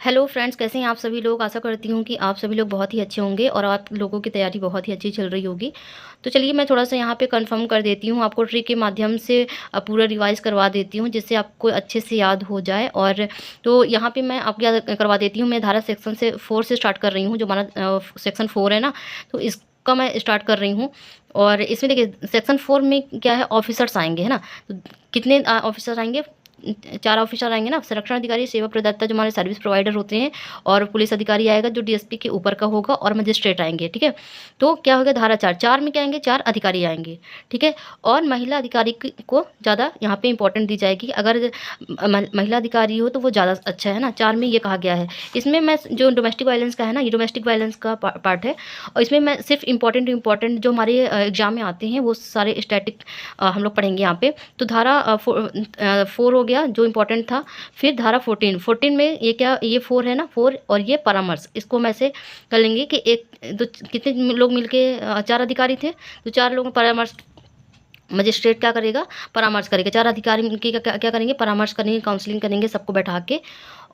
Hello friends, कैसे हैं आप सभी लोग। आशा करती हूँ कि आप सभी लोग बहुत ही अच्छे होंगे और आप लोगों की तैयारी बहुत ही अच्छी चल रही होगी। तो चलिए मैं थोड़ा-सा यहाँ पे कंफर्म कर देती हूँ, आपको ट्रिक के माध्यम से पूरा रिवाइज़ करवा देती हूँ, जिससे आपको अच्छे से याद हो जाए। और तो यहाँ पे मैं आपको याद करवा देती हूँ, मैं धारा सेक्शन से 4 से स्टार्ट कर रही हूँ, जो हमारा सेक्शन 4 है ना, तो इसका मैं स्टार्ट कर रही हूँ। और इसमें देखिए सेक्शन 4 में क्या है, ऑफ़िसर्स आएँगे, है ना? तो कितने ऑफ़िसर आएँगे? 4 ऑफिसर आएँगे ना, संरक्षण अधिकारी, सेवा प्रदाता जो हमारे सर्विस प्रोवाइडर होते हैं, और पुलिस अधिकारी आएगा जो डीएसपी के ऊपर का होगा, और मजिस्ट्रेट आएँगे, ठीक है? तो क्या हो गया, धारा 4, 4 में क्या आएँगे, 4 अधिकारी आएँगे, ठीक है? और महिला अधिकारी को ज़्यादा यहाँ पे इम्पोर्टेंट दी जाएगी। अगर महिला अधिकारी हो तो वो ज़्यादा अच्छा है ना, 4 में ये कहा गया है। इसमें मैं जो डोमेस्टिक वायलेंस का है ना, ये डोमेस्टिक वायलेंस का पार्ट है, और इसमें मैं सिर्फ इम्पोर्टेंट जो हमारे एग्जाम में आते हैं वो सारे स्टैटिक हम लोग पढ़ेंगे यहाँ पे। तो धारा 4 हो गया जो इम्पोर्टेंट था। फिर धारा 14, 14 में ये क्या, ये 4 है ना, 4 और ये परामर्श, इसको मैं ऐसे कर लेंगे कि एक दो कितने लोग मिलके 4 अधिकारी थे, तो 4 लोग परामर्श, मजिस्ट्रेट क्या करेगा, परामर्श करेगा, 4 अधिकारी मिलके क्या करेंगे, परामर्श करेंगे, काउंसलिंग करेंगे सबको बैठा के।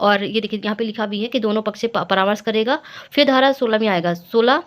और ये देखिए यहाँ पे लिखा भी है कि दोनों पक्ष से परामर्श करेगा। फिर धारा 16 में आएगा, 16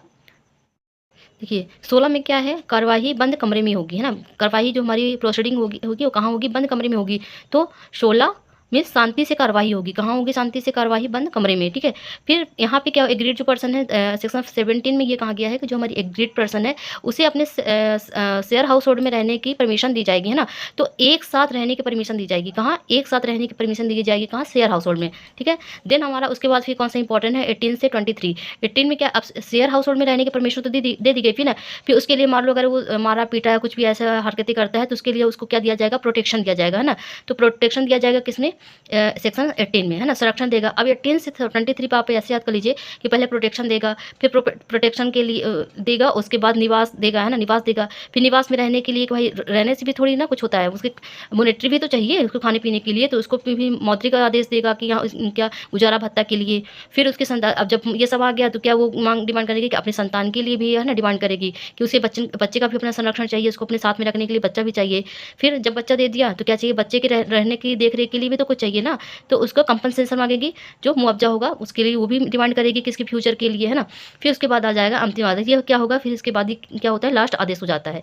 देखिए 16 में क्या है, कार्यवाही बंद कमरे में होगी, है ना? कार्यवाही जो हमारी प्रोसीडिंग होगी होगी वो कहाँ होगी, बंद कमरे में होगी। तो 16 में शांति से कार्यवाही होगी, कहाँ होगी शांति से कार्यवाही, बंद कमरे में, ठीक है? फिर यहाँ पे क्या, एग्रीड जो पर्सन है, सेक्शन 17 में ये कहा गया है कि जो हमारी एग्रीड पर्सन है उसे अपने शेयर हाउस होल्ड में रहने की परमिशन दी जाएगी, है ना? तो एक साथ रहने की परमिशन दी जाएगी, कहाँ, एक साथ रहने की परमिशन दी जाएगी, कहाँ, शेयर हाउस होल्ड में, ठीक है? देन हमारा उसके बाद फिर कौन सा इंपॉर्टेंट है, 18 से 23। 18 में क्या, अब शेयर हाउस होल्ड में रहने की परमिशन तो दे दी गई थी ना। फिर उसके लिए मान लो अगर वो मारा पीटा या कुछ भी ऐसा हरकतें करता है तो उसके लिए उसको क्या दिया जाएगा, प्रोटेक्शन दिया जाएगा, है ना? तो प्रोटेक्शन दिया जाएगा किसमें, सेक्शन 18 में, है ना? संरक्षण देगा। अब 18 से 23 पे आप ऐसे याद कर लीजिए कि पहले प्रोटेक्शन देगा, फिर प्रोटेक्शन के लिए देगा, उसके बाद निवास देगा, है ना? निवास देगा। फिर निवास में रहने के लिए कि भाई रहने से भी थोड़ी ना कुछ होता है, उसके मॉनेटरी भी तो चाहिए उसको खाने पीने के लिए, तो उसको भी मौद्रिक आदेश देगा कि यहाँ क्या, गुजारा भत्ता के लिए। फिर उसके संतान, अब जब ये सब आ गया तो क्या वो डिमांड करेगी कि अपने संतान के लिए भी, है ना, डिमांड करेगी कि उसे बच्चे का भी अपना संरक्षण चाहिए, उसको अपने साथ में रखने के लिए बच्चा भी चाहिए। फिर जब बच्चा दे दिया तो क्या चाहिए, बच्चे के रहने की देख-रेख के लिए भी तो कुछ चाहिए ना, तो उसको कंपनसेशन माँगेगी, जो मुआवजा होगा उसके लिए वो भी डिमांड करेगी कि इसके फ्यूचर के लिए, है ना। फिर उसके बाद आ जाएगा अंतिम आदेश, ये क्या होगा, फिर इसके बाद ही क्या होता है, लास्ट आदेश हो जाता है।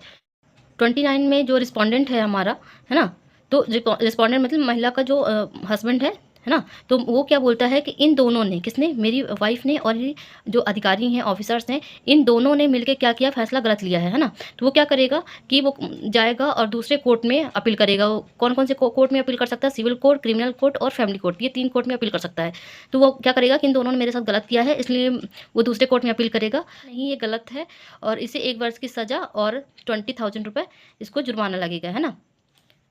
29 में जो रिस्पोंडेंट है हमारा, है ना, तो रिस्पोंडेंट मतलब महिला का जो हस्बैंड है ना, तो वो क्या बोलता है कि इन दोनों ने, किसने, मेरी वाइफ ने और ये जो अधिकारी हैं, ऑफिसर्स हैं, इन दोनों ने मिलके क्या किया, फैसला गलत लिया है ना। तो वो क्या करेगा कि वो जाएगा और दूसरे कोर्ट में अपील करेगा। वो कौन-कौन से कोर्ट में अपील कर सकता है, सिविल कोर्ट, क्रिमिनल कोर्ट और फैमिली कोर्ट, ये 3 कोर्ट में अपील कर सकता है। तो वो क्या करेगा कि इन दोनों ने मेरे साथ गलत किया है, इसलिए वो दूसरे कोर्ट में अपील करेगा, नहीं ये गलत है, और इसे 1 वर्ष की सज़ा और 20,000 रुपए इसको जुर्माना लगेगा, है ना।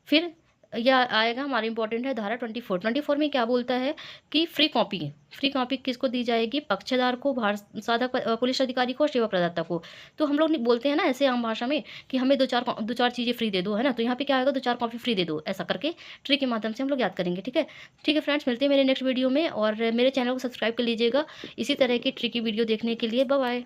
फिर या आएगा, हमारा इंपॉर्टेंट है धारा 24। 24 में क्या बोलता है कि फ्री कॉपी किसको दी जाएगी, पक्षधार को, साधा पुलिस अधिकारी को, सेवा प्रदाता को। तो हम लोग बोलते हैं ना ऐसे आम भाषा में कि हमें दो चार चीज़ें फ्री दे दो, है ना। तो यहाँ पे क्या आएगा, 2-4 कॉपी फ्री दे दो, ऐसा करके ट्रिक के माध्यम से हम लोग याद करेंगे, ठीक है। ठीक है फ्रेंड्स, मिलते हैं मेरे नेक्स्ट वीडियो में, और मेरे चैनल को सब्सक्राइब कर लीजिएगा इसी तरह की ट्रिकी वीडियो देखने के लिए। Bye bye.